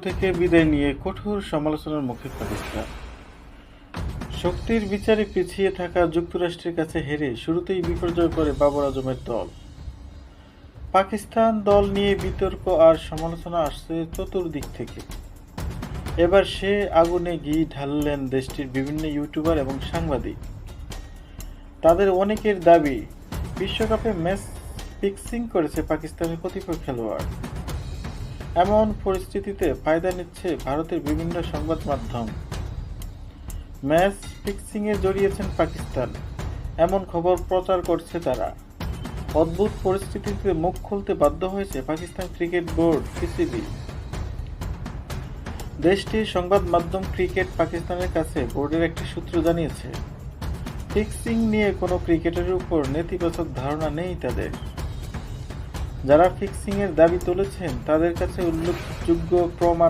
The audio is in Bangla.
থেকে বিদায় নিয়ে কঠোর সমালোচনার মুখে পাকিস্তান। শক্তির বিচারে পিছিয়ে থাকা যুক্তরাষ্ট্রের কাছে হেরে শুরুতেই বিপর্যয় পড়ে বাবর আজমের দল। পাকিস্তান দল নিয়ে বিতর্ক আর সমালোচনা আসছে চতুর্দিক থেকে। এবার সে আগুনে ঘি ঢাললেন দেশটির বিভিন্ন ইউটিউবার এবং সাংবাদিক। তাদের অনেকের দাবি, বিশ্বকাপে ম্যাচ ফিক্সিং করেছে পাকিস্তানের কতিপয় খেলোয়াড়। এমন পরিস্থিতিতে ফায়দা নিচ্ছে ভারতের বিভিন্ন সংবাদ মাধ্যম। ম্যাচ ফিক্সিংয়ে জড়িয়েছেন পাকিস্তান, এমন খবর প্রচার করছে তারা। অদ্ভুত পরিস্থিতিতে মুখ খুলতে বাধ্য হয়েছে পাকিস্তান ক্রিকেট বোর্ড পিসিবি। দেশটির সংবাদ মাধ্যম ক্রিকেট পাকিস্তানের কাছে বোর্ডের একটি সূত্র জানিয়েছে, ফিক্সিং নিয়ে কোনো ক্রিকেটারের উপর নেতিবাচক ধারণা নেই তাদের। যারা ফিক্সিংয়ের দাবি তুলেছেন তাদের কাছে উল্লেখযোগ্য প্রমাণ